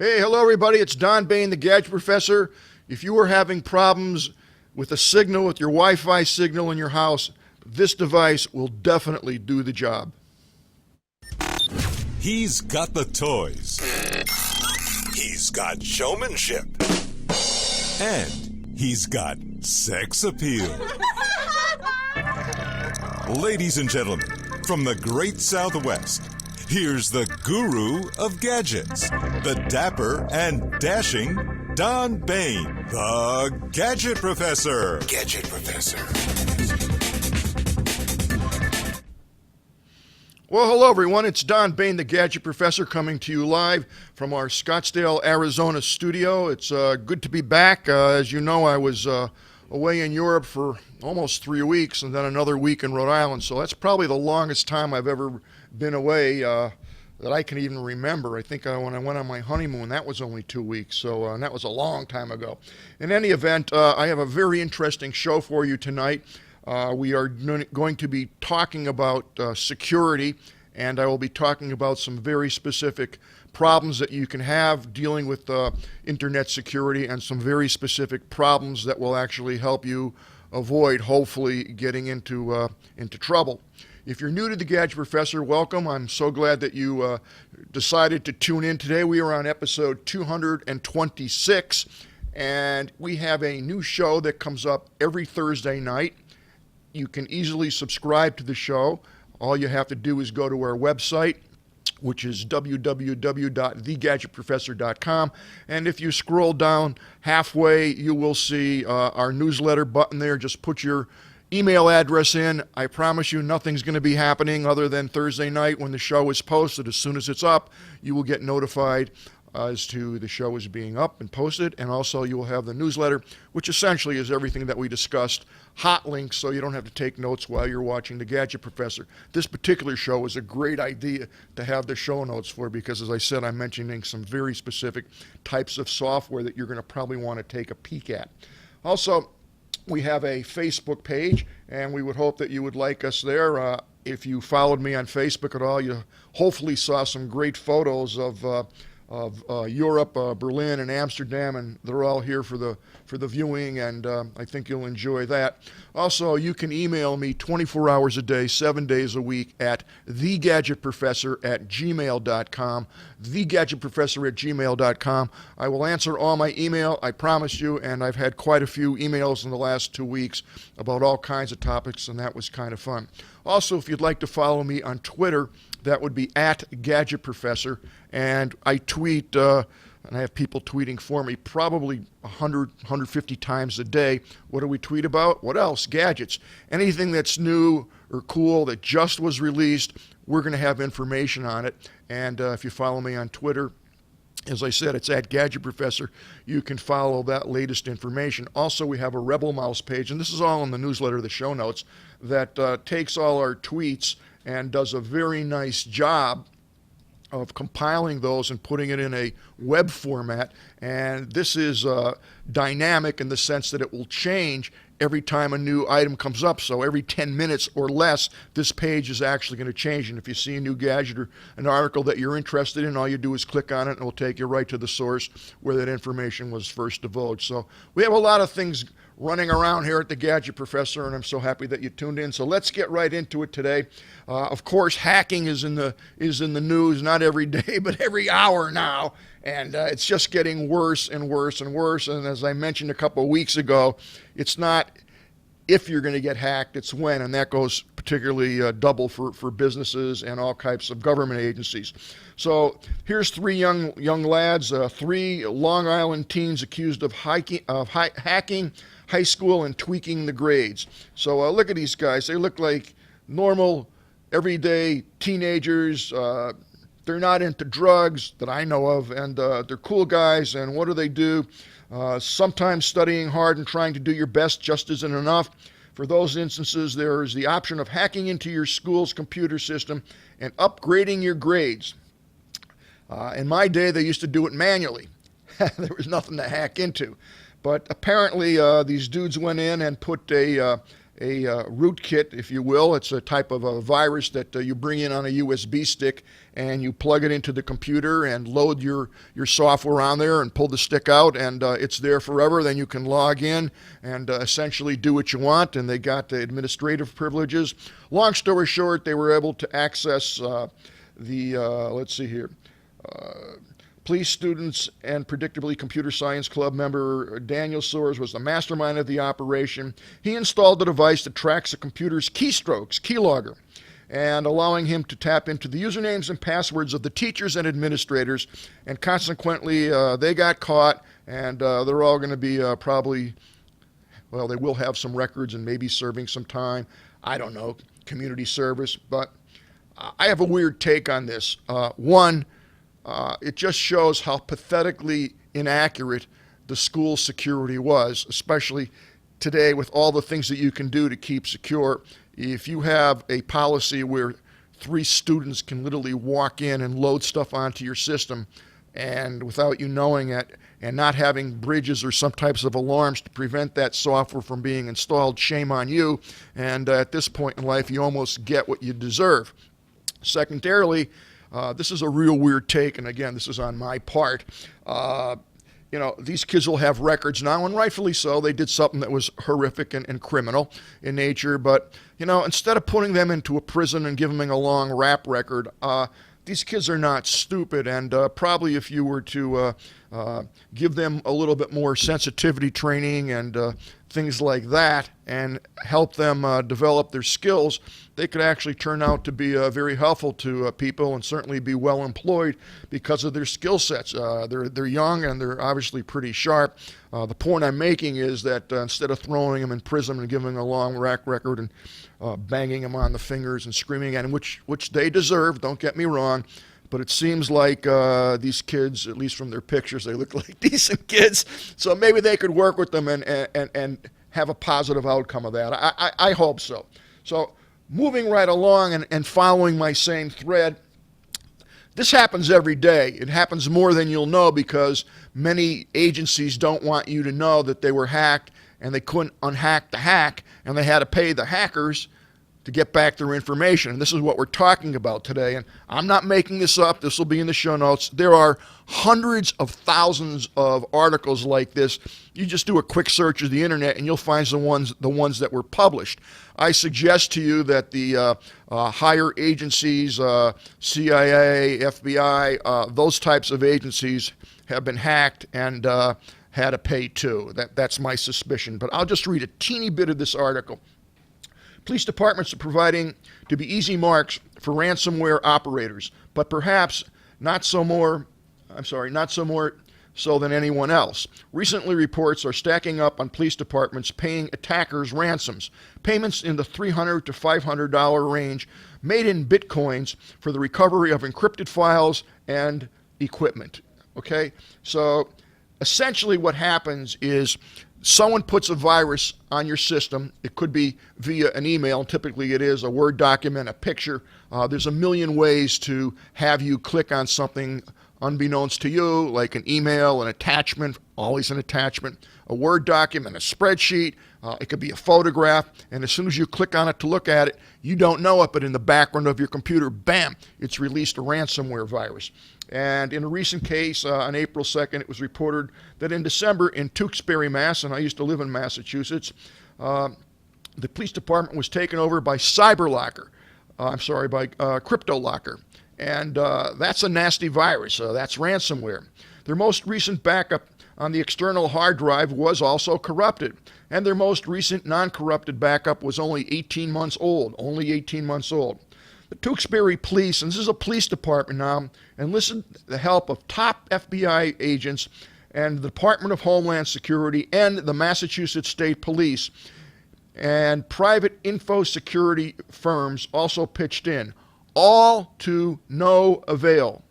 Hey, hello everybody. It's Don Baine, the Gadget Professor. If you are having problems with a signal, with your Wi-Fi signal in your house, this device will definitely do the job. He's got the toys. He's got showmanship. And he's got sex appeal. Ladies and gentlemen, from the great Southwest, here's the guru of gadgets, the dapper and dashing Don Baine, the Gadget Professor. Gadget Professor. Well, hello everyone. It's Don Baine, the Gadget Professor, coming to you live from our Scottsdale, Arizona studio. It's good to be back. As you know, I was away in Europe for almost 3 weeks and then another week in Rhode Island. So that's probably the longest time I've ever been away that I can even remember. I think when I went on my honeymoon, that was only 2 weeks. So that was a long time ago. In any event, I have a very interesting show for you tonight. We are going to be talking about security, and I will be talking about some very specific problems that you can have dealing with internet security and some very specific problems that will actually help you avoid, hopefully, getting into trouble. If you're new to the Gadget Professor, welcome. I'm so glad that you decided to tune in today. We are on episode 226, and we have a new show that comes up every Thursday night. You can easily subscribe to the show. All you have to do is go to our website, which is www.thegadgetprofessor.com. And if you scroll down halfway, you will see our newsletter button there. Just put your email address in. I promise you nothing's going to be happening other than Thursday night when the show is posted. As soon as it's up, you will get notified as to the show is being up and posted, and also you will have the newsletter, which essentially is everything that we discussed, hot links, so you don't have to take notes while you're watching the Gadget Professor. This particular show is a great idea to have the show notes for because, as I said, I'm mentioning some very specific types of software that you're going to probably want to take a peek at. Also, we have a Facebook page, and we would hope that you would like us there. If you followed me on Facebook at all, you hopefully saw some great photos of Europe, Berlin, and Amsterdam, and they're all here for the viewing, and I think you'll enjoy that. Also, you can email me 24 hours a day, 7 days a week at thegadgetprofessor@gmail.com, thegadgetprofessor@gmail.com. I will answer all my email, I promise you, and I've had quite a few emails in the last 2 weeks about all kinds of topics, and that was kind of fun. Also, if you'd like to follow me on Twitter, that would be @Gadget Professor, and I tweet, and I have people tweeting for me probably 100, 150 times a day. What do we tweet about? What else? Gadgets. Anything that's new or cool that just was released, we're going to have information on it. And if you follow me on Twitter, as I said, it's @Gadget Professor. You can follow that latest information. Also, we have a Rebel Mouse page, and this is all in the newsletter, the show notes, that takes all our tweets and does a very nice job of compiling those and putting it in a web format. And this is dynamic in the sense that it will change every time a new item comes up. So every 10 minutes or less, this page is actually going to change. And if you see a new gadget or an article that you're interested in, all you do is click on it and it will take you right to the source where that information was first divulged. So we have a lot of things running around here at the Gadget Professor, and I'm so happy that you tuned in. So let's get right into it today. Of course, hacking is in the news, not every day, but every hour now, and it's just getting worse and worse and worse. And as I mentioned a couple of weeks ago, it's not if you're going to get hacked, it's when, and that goes particularly double for businesses and all types of government agencies. So here's three young lads, 3 Long Island teens accused of hacking high school and tweaking the grades. So look at these guys. They look like normal, everyday teenagers. They're not into drugs that I know of, and they're cool guys. And what do? Sometimes studying hard and trying to do your best just isn't enough. For those instances, there is the option of hacking into your school's computer system and upgrading your grades. In my day, they used to do it manually. There was nothing to hack into. But apparently, these dudes went in and put a a rootkit, if you will. It's a type of a virus that you bring in on a USB stick, and you plug it into the computer and load your software on there and pull the stick out, and it's there forever. Then you can log in and essentially do what you want, and they got the administrative privileges. Long story short, they were able to access let's see here, police students and predictably computer science club member Daniel Soares was the mastermind of the operation. He installed the device that tracks a computer's keystrokes, keylogger, and allowing him to tap into the usernames and passwords of the teachers and administrators, and consequently they got caught, and they're all going to be probably, well, they will have some records and maybe serving some time, I don't know, community service. But I have a weird take on this. One, it just shows how pathetically inaccurate the school security was, especially today with all the things that you can do to keep secure. If you have a policy where 3 students can literally walk in and load stuff onto your system, and without you knowing it, and not having bridges or some types of alarms to prevent that software from being installed, shame on you. And at this point in life, you almost get what you deserve. Secondarily, this is a real weird take, and again, this is on my part. These kids will have records now, and rightfully so. They did something that was horrific and criminal in nature, but, instead of putting them into a prison and giving them a long rap record, these kids are not stupid, and probably if you were to give them a little bit more sensitivity training and things like that, and help them develop their skills, they could actually turn out to be very helpful to people, and certainly be well employed because of their skill sets. They're young, and they're obviously pretty sharp. The point I'm making is that instead of throwing them in prison and giving them a long rack record and banging them on the fingers and screaming at them, which they deserve, don't get me wrong, but it seems like these kids, at least from their pictures, they look like decent kids. So maybe they could work with them and have a positive outcome of that. I hope so. So moving right along and following my same thread, this happens every day. It happens more than you'll know because many agencies don't want you to know that they were hacked and they couldn't unhack the hack, and they had to pay the hackers to get back their information. And this is what we're talking about today. And I'm not making this up. This will be in the show notes. There are hundreds of thousands of articles like this. You just do a quick search of the internet and you'll find the ones that were published. I suggest to you that the higher agencies, CIA, FBI, those types of agencies have been hacked and had to pay too. That's my suspicion. But I'll just read a teeny bit of this article. Police departments are proving to be easy marks for ransomware operators, but perhaps not so more so than anyone else. Recently, reports are stacking up on police departments paying attackers ransoms, payments in the $300 to $500 range, made in bitcoins for the recovery of encrypted files and equipment. Okay, so essentially what happens is someone puts a virus on your system. It could be via an email, and typically it is a Word document, a picture. There's a million ways to have you click on something unbeknownst to you, like an email, an attachment, always an attachment, a Word document, a spreadsheet. It could be a photograph, and as soon as you click on it to look at it, you don't know it, but in the background of your computer, bam, it's released a ransomware virus. And in a recent case, on April 2nd, it was reported that in December in Tewksbury, Mass., and I used to live in Massachusetts, the police department was taken over by CryptoLocker. And that's a nasty virus. That's ransomware. Their most recent backup on the external hard drive was also corrupted. And their most recent non-corrupted backup was only 18 months old. The Tewksbury Police, and this is a police department now, enlisted the help of top FBI agents and the Department of Homeland Security and the Massachusetts State Police, and private info security firms also pitched in, all to no avail.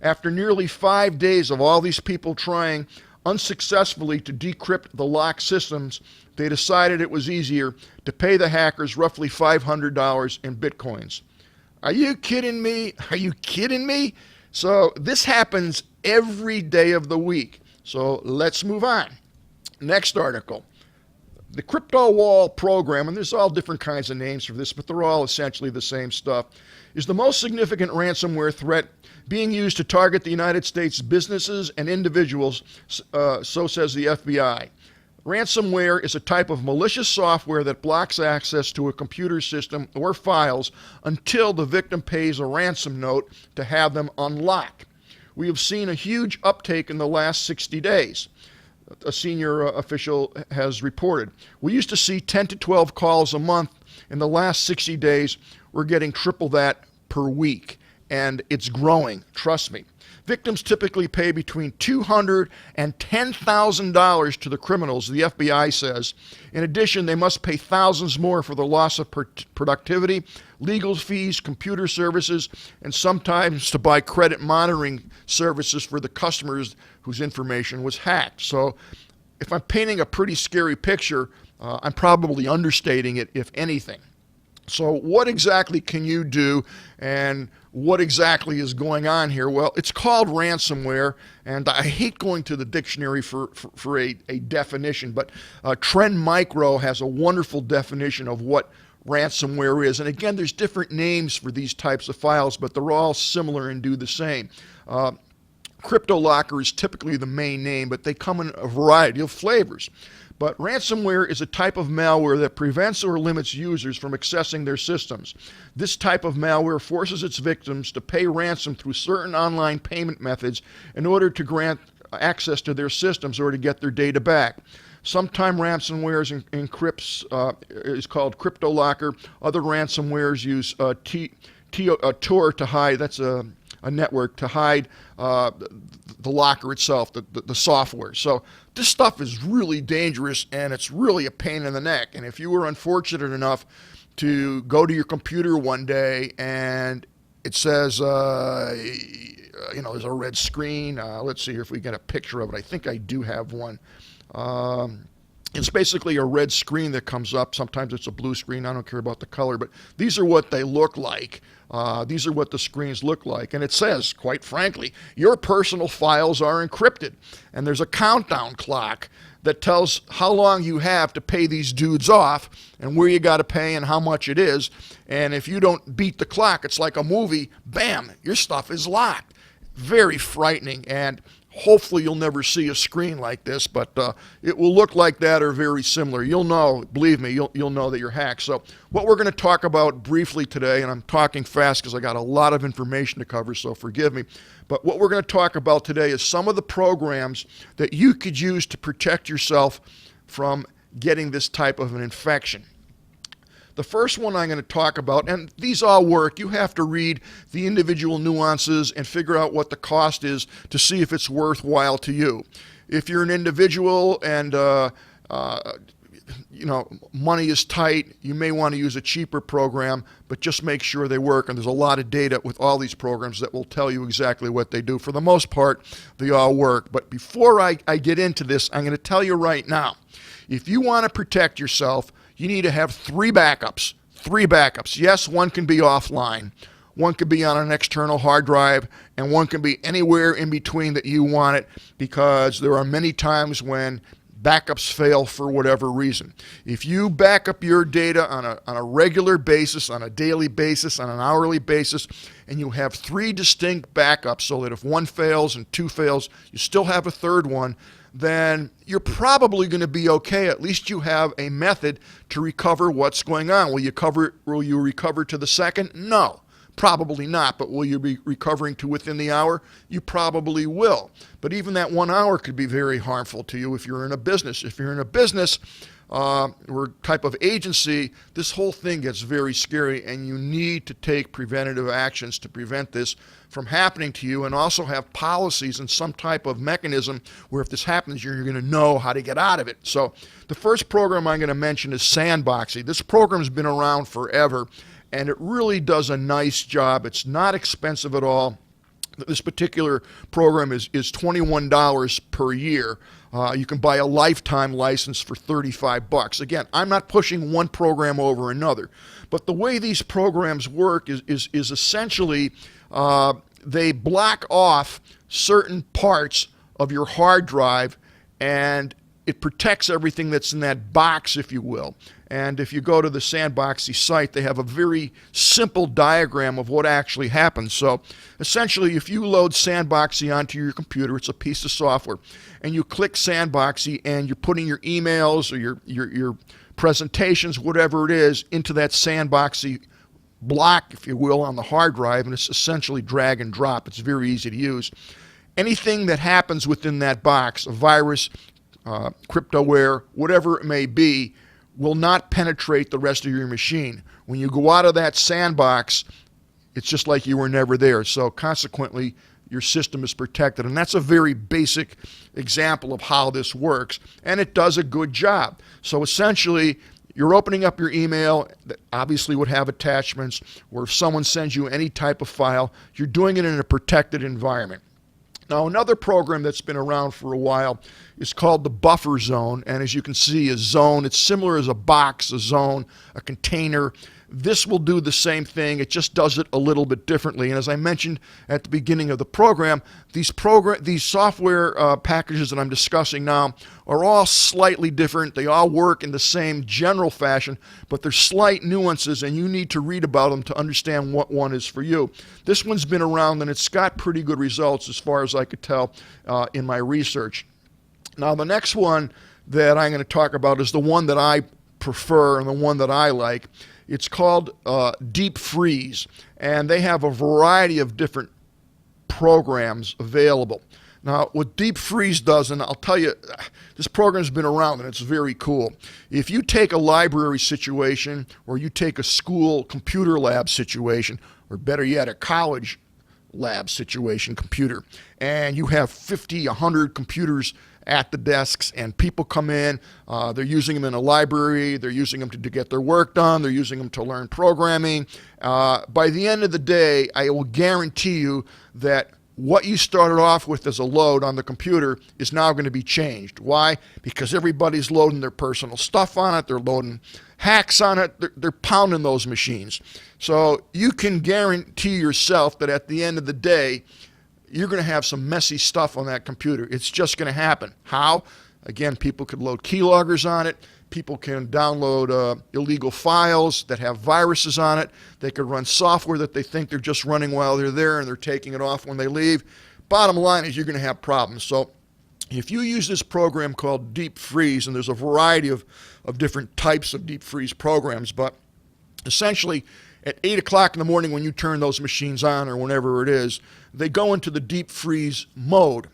After nearly 5 days of all these people trying unsuccessfully to decrypt the locked systems, they decided it was easier to pay the hackers roughly $500 in bitcoins. Are you kidding me? So this happens every day of the week. So let's move on. Next article. The crypto wall program, and there's all different kinds of names for this, but they're all essentially the same stuff, is the most significant ransomware threat being used to target the United States businesses and individuals, so says the FBI. Ransomware is a type of malicious software that blocks access to a computer system or files until the victim pays a ransom note to have them unlocked. We have seen a huge uptake in the last 60 days. A senior official has reported. We used to see 10 to 12 calls a month. In the last 60 days, we're getting triple that per week, and it's growing, trust me. Victims typically pay between $200,000 and $10,000 to the criminals, the FBI says. In addition, they must pay thousands more for the loss of productivity, legal fees, computer services, and sometimes to buy credit monitoring services for the customers whose information was hacked. So if I'm painting a pretty scary picture, I'm probably understating it, if anything. So what exactly can you do, and what exactly is going on here? Well, it's called ransomware, and I hate going to the dictionary for a definition, but Trend Micro has a wonderful definition of what ransomware is. And again, there's different names for these types of files, but they're all similar and do the same. CryptoLocker is typically the main name, but they come in a variety of flavors. But ransomware is a type of malware that prevents or limits users from accessing their systems. This type of malware forces its victims to pay ransom through certain online payment methods in order to grant access to their systems or to get their data back. Sometimes ransomware is called CryptoLocker. Other ransomwares use Tor to hide. That's a network to hide the locker itself, the software. So this stuff is really dangerous, and it's really a pain in the neck. And if you were unfortunate enough to go to your computer one day and it says, there's a red screen. Let's see here if we get a picture of it. I think I do have one. It's basically a red screen that comes up. Sometimes it's a blue screen. I don't care about the color, but these are what they look like. These are what the screens look like. And it says, quite frankly, your personal files are encrypted. And there's a countdown clock that tells how long you have to pay these dudes off and where you got to pay and how much it is. And if you don't beat the clock, it's like a movie, bam, your stuff is locked. Very frightening, and hopefully you'll never see a screen like this, but it will look like that or very similar. You'll know, believe me, you'll know that you're hacked. So what we're going to talk about briefly today, and I'm talking fast because I got a lot of information to cover, so forgive me, but what we're going to talk about today is some of the programs that you could use to protect yourself from getting this type of an infection. The first one I'm going to talk about, and these all work, you have to read the individual nuances and figure out what the cost is to see if it's worthwhile to you. If you're an individual and money is tight, you may want to use a cheaper program, but just make sure they work. And there's a lot of data with all these programs that will tell you exactly what they do. For the most part, they all work. But before I get into this, I'm going to tell you right now, if you want to protect yourself, you need to have three backups. Yes, one can be offline, one could be on an external hard drive, and one can be anywhere in between that you want it, because there are many times when backups fail for whatever reason. If you back up your data on a regular basis, on a daily basis, on an hourly basis, and you have three distinct backups so that if one fails and two fails, you still have a third one, then you're probably going to be okay. At least you have a method to recover what's going on. Will you recover to the second? No, probably not. But will you be recovering to within the hour? You probably will. But even that 1 hour could be very harmful to you if you're in a business. If you're in a business or type of agency, this whole thing gets very scary, and you need to take preventative actions to prevent this from happening to you, and also have policies and some type of mechanism where if this happens, you're going to know how to get out of it. So the first program I'm going to mention is Sandboxy. This program's been around forever, and it really does a nice job. It's not expensive at all. This particular program is $21 per year. You can buy a lifetime license for $35. Again, I'm not pushing one program over another, but the way these programs work is essentially they block off certain parts of your hard drive, and it protects everything that's in that box, if you will. And if you go to the Sandboxy site, they have a very simple diagram of what actually happens. So essentially, if you load Sandboxy onto your computer, it's a piece of software, and you click Sandboxy and you're putting your emails or your presentations, whatever it is, into that Sandboxy block, if you will, on the hard drive, and it's essentially drag and drop. It's very easy to use. Anything that happens within that box, a virus, cryptoware, whatever it may be, will not penetrate the rest of your machine. When you go out of that sandbox, it's just like you were never there. So consequently, your system is protected. And that's a very basic example of how this works. And it does a good job. So essentially, you're opening up your email that obviously would have attachments, or if someone sends you any type of file, you're doing it in a protected environment. Now, another program that's been around for a while is called the buffer zone. And as you can see, a zone, it's similar as a box, a zone, a container. This will do the same thing. It just does it a little bit differently. And as I mentioned at the beginning of the program, these software packages that I'm discussing now are all slightly different. They all work in the same general fashion, but there's slight nuances, and you need to read about them to understand what one is for you. This one's been around, and it's got pretty good results as far as I could tell in my research. Now, the next one that I'm going to talk about is the one that I prefer and the one that I like. It's called Deep Freeze, and they have a variety of different programs available. Now, what Deep Freeze does, and I'll tell you, this program's been around and it's very cool. If you take a library situation, or you take a school computer lab situation, or better yet, a college lab situation computer, and you have 50, 100 computers at the desks, and people come in, they're using them in a library, they're using them to get their work done, they're using them to learn programming. By the end of the day, I will guarantee you that what you started off with as a load on the computer is now going to be changed. Why? Because everybody's loading their personal stuff on it, they're loading hacks on it, they're pounding those machines. So you can guarantee yourself that at the end of the day, you're going to have some messy stuff on that computer. It's just going to happen. How? Again, people could load keyloggers on it. People can download illegal files that have viruses on it. They could run software that they think they're just running while they're there and they're taking it off when they leave. Bottom line is you're going to have problems. So if you use this program called Deep Freeze, and there's a variety of different types of Deep Freeze programs, but essentially at 8 o'clock in the morning when you turn those machines on, or whenever it is, they go into the deep freeze mode,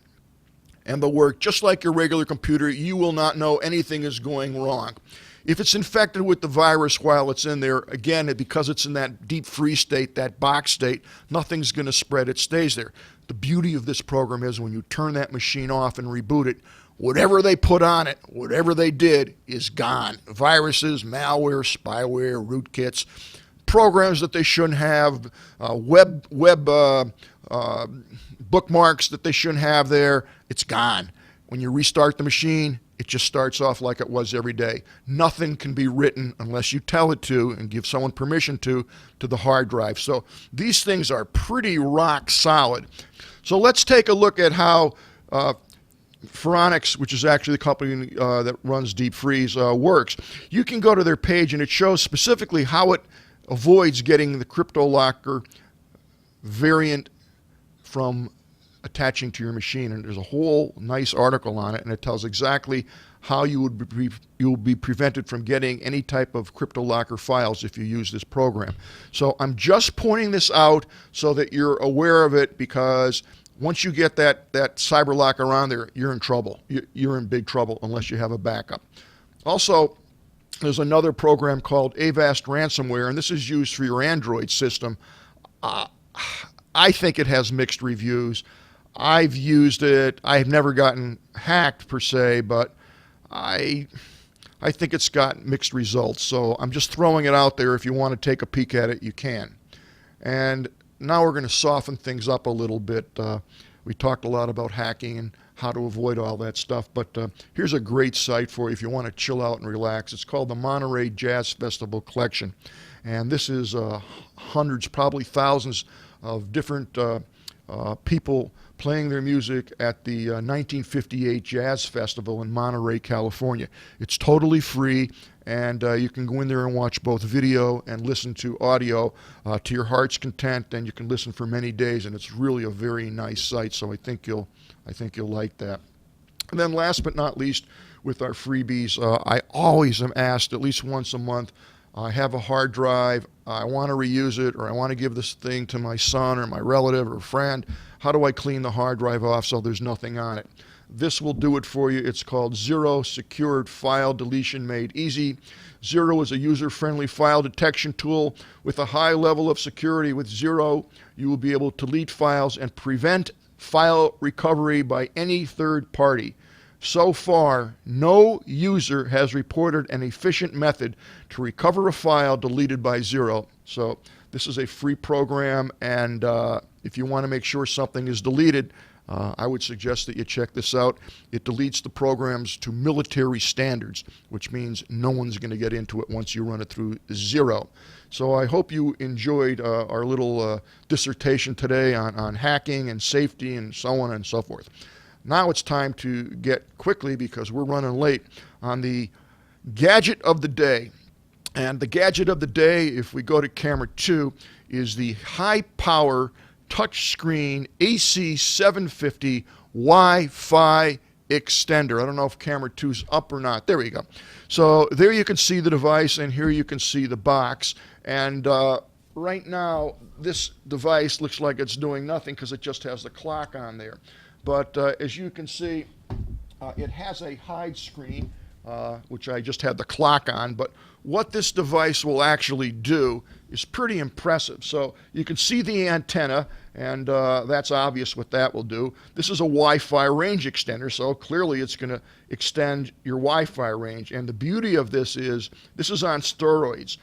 and they'll work just like your regular computer. You will not know anything is going wrong. If it's infected with the virus while it's in there, again, because it's in that deep freeze state, that box state, nothing's going to spread. It stays there. The beauty of this program is when you turn that machine off and reboot it, whatever they put on it, whatever they did, is gone. Viruses, malware, spyware, rootkits, programs that they shouldn't have, web bookmarks that they shouldn't have there, it's gone. When you restart the machine, it just starts off like it was every day. Nothing can be written unless you tell it to and give someone permission to the hard drive. So these things are pretty rock solid. So let's take a look at how Phoronix, which is actually the company that runs Deep Freeze, works. You can go to their page and it shows specifically how it avoids getting the CryptoLocker variant from attaching to your machine. And there's a whole nice article on it, and it tells exactly how you will be prevented from getting any type of CryptoLocker files if you use this program. So I'm just pointing this out so that you're aware of it, because once you get that CyberLocker on there, you're in trouble. You're in big trouble unless you have a backup. Also, there's another program called Avast Ransomware, and this is used for your Android system. I think it has mixed reviews. I've used it. I've never gotten hacked per se, but I think it's got mixed results. So I'm just throwing it out there. If you want to take a peek at it, you can. And now we're going to soften things up a little bit. We talked a lot about hacking and how to avoid all that stuff, but here's a great site for you if you want to chill out and relax. It's called the Monterey Jazz Festival Collection, and this is hundreds, probably thousands of different people playing their music at the 1958 Jazz Festival in Monterey, California. It's totally free, and you can go in there and watch both video and listen to audio to your heart's content, and you can listen for many days, and it's really a very nice site, so I think you'll like that. And then last but not least, with our freebies, I always am asked at least once a month, I have a hard drive, I want to reuse it, or I want to give this thing to my son or my relative or friend. How do I clean the hard drive off so there's nothing on it? This will do it for you. It's called Zero Secured File Deletion Made Easy. Zero is a user-friendly file detection tool with a high level of security. With Zero, you will be able to delete files and prevent file recovery by any third party. So far, no user has reported an efficient method to recover a file deleted by Zero. So this is a free program, and if you want to make sure something is deleted, I would suggest that you check this out. It deletes the programs to military standards, which means no one's going to get into it once you run it through Zero. So I hope you enjoyed our little dissertation today on hacking and safety and so on and so forth. Now it's time to get quickly, because we're running late, on the gadget of the day. And the gadget of the day, if we go to camera 2, is the high-power touchscreen AC750 Wi-Fi extender. I don't know if camera 2's up or not. There we go. So there you can see the device, and here you can see the box. And right now, this device looks like it's doing nothing because it just has the clock on there. But as you can see, it has a hide screen, which I just had the clock on. But what this device will actually do is pretty impressive. So you can see the antenna, and that's obvious what that will do. This is a Wi-Fi range extender, so clearly it's going to extend your Wi-Fi range. And the beauty of this is on steroids.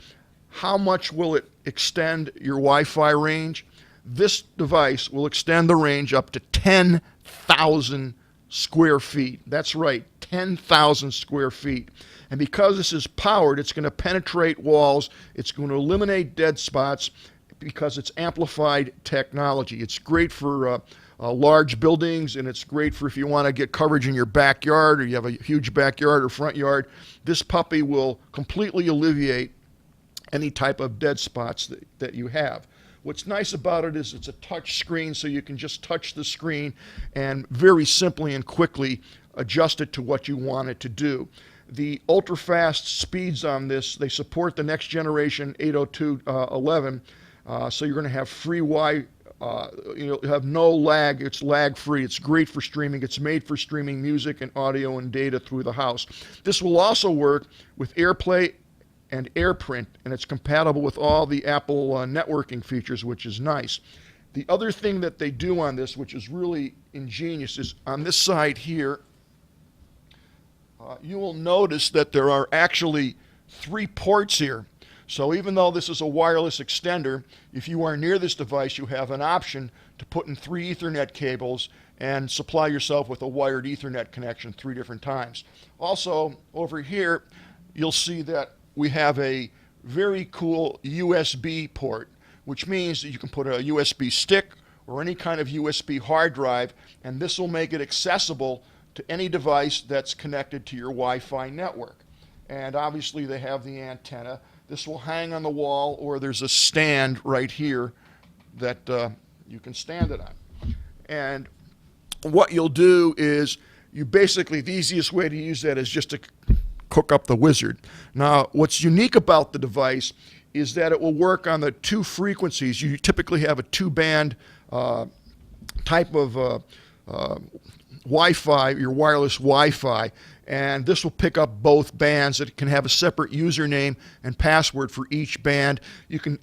How much will it extend your Wi-Fi range? This device will extend the range up to 10,000 square feet. That's right, 10,000 square feet. And because this is powered, it's going to penetrate walls. It's going to eliminate dead spots because it's amplified technology. It's great for large buildings, and it's great for if you want to get coverage in your backyard, or you have a huge backyard or front yard. This puppy will completely alleviate any type of dead spots that you have. What's nice about it is it's a touch screen, so you can just touch the screen and very simply and quickly adjust it to what you want it to do. The ultra-fast speeds on this, they support the next generation 802.11, so you're going to have free Wi-Fi. You have no lag. It's lag-free. It's great for streaming. It's made for streaming music and audio and data through the house. This will also work with AirPlay and AirPrint, and it's compatible with all the Apple networking features, which is nice. The other thing that they do on this, which is really ingenious, is on this side here, you will notice that there are actually 3 ports here. So even though this is a wireless extender, if you are near this device, you have an option to put in 3 Ethernet cables and supply yourself with a wired Ethernet connection 3 different times. Also, over here, you'll see that we have a very cool USB port, which means that you can put a USB stick or any kind of USB hard drive, and this will make it accessible to any device that's connected to your Wi-Fi network. And obviously they have the antenna. This will hang on the wall, or there's a stand right here that you can stand it on. And what you'll do is you basically, the easiest way to use that is just to cook up the wizard. Now, what's unique about the device is that it will work on the 2 frequencies. You typically have a 2-band type of Wi-Fi, your wireless Wi-Fi, and this will pick up both bands. It can have a separate username and password for each band. You can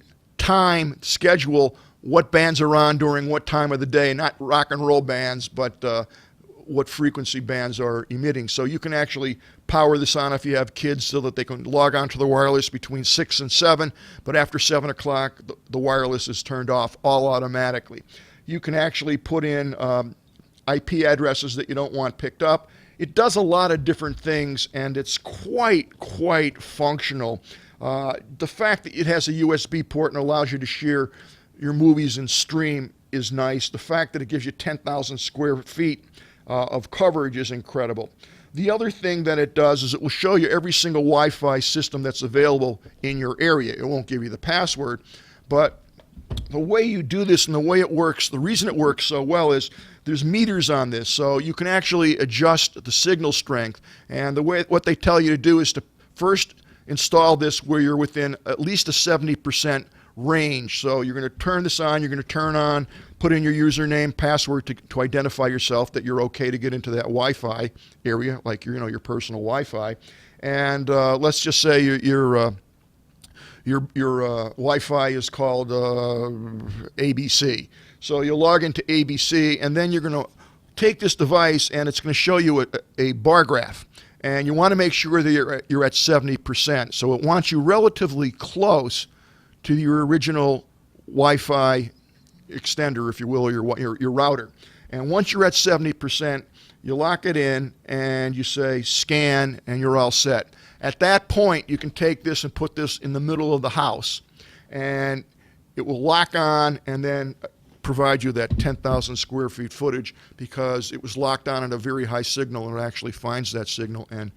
schedule what bands are on during what time of the day, not rock and roll bands, but what frequency bands are emitting. So you can actually power this on if you have kids so that they can log on to the wireless between 6 and 7, but after 7 o'clock, the wireless is turned off all automatically. You can actually put in IP addresses that you don't want picked up. It does a lot of different things, and it's quite functional. The fact that it has a USB port and allows you to share your movies and stream is nice. The fact that it gives you 10,000 square feet of coverage is incredible. The other thing that it does is it will show you every single Wi-Fi system that's available in your area. It won't give you the password, but the way you do this and the way it works, the reason it works so well is there's meters on this, so you can actually adjust the signal strength. And what they tell you to do is to first install this where you're within at least a 70% range. So you're going to turn this on, you're going to turn on, put in your username, password to identify yourself that you're okay to get into that Wi-Fi area, like your personal Wi-Fi. And let's just say your Wi-Fi is called ABC. So you'll log into ABC, and then you're going to take this device, and it's going to show you a bar graph. And you want to make sure that you're at 70%. So it wants you relatively close to your original Wi-Fi extender, if you will, or your router. And once you're at 70%, you lock it in, and you say scan, and you're all set. At that point, you can take this and put this in the middle of the house, and it will lock on and then provide you that 10,000 square feet footage because it was locked on at a very high signal, and it actually finds that signal and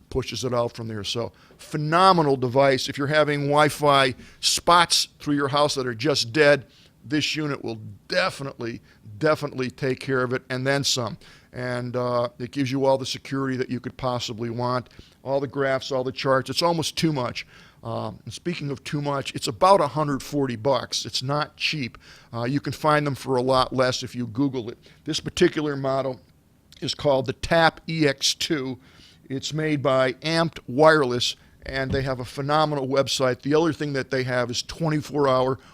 pushes it out from there. So phenomenal device. If you're having Wi-Fi spots through your house that are just dead, this unit will definitely take care of it and then some. And it gives you all the security that you could possibly want, all the graphs, all the charts. It's almost too much. And speaking of too much, it's about $140. It's not cheap. You can find them for a lot less if you Google it. This particular model is called the TAP-EX2. It's made by Amped Wireless, and they have a phenomenal website. The other thing that they have is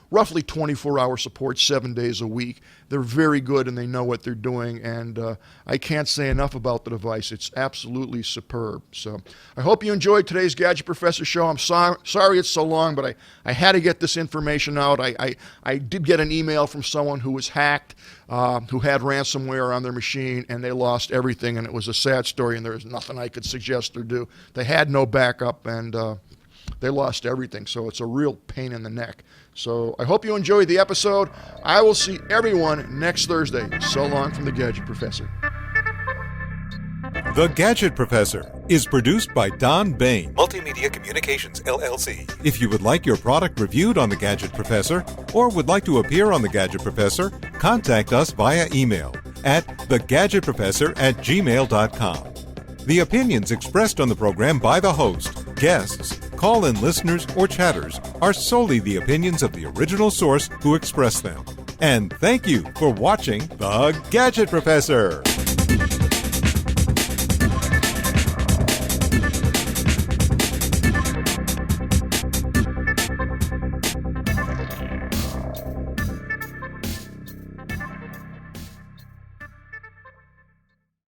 roughly 24-hour support 7 days a week. They're very good, and they know what they're doing, and I can't say enough about the device. It's absolutely superb. So I hope you enjoyed today's Gadget Professor Show. I'm sorry it's so long, but I had to get this information out. I did get an email from someone who was hacked, who had ransomware on their machine, and they lost everything, and it was a sad story, and there was nothing I could suggest or do. They had no backup, and they lost everything, so it's a real pain in the neck. So I hope you enjoyed the episode. I will see everyone next Thursday. So long from the Gadget Professor. The Gadget Professor is produced by Don Baine, Multimedia Communications, LLC. If you would like your product reviewed on The Gadget Professor or would like to appear on The Gadget Professor, contact us via email at thegadgetprofessor@gmail.com. The opinions expressed on the program by the host, guests, call-in listeners, or chatters are solely the opinions of the original source who expressed them. And thank you for watching The Gadget Professor.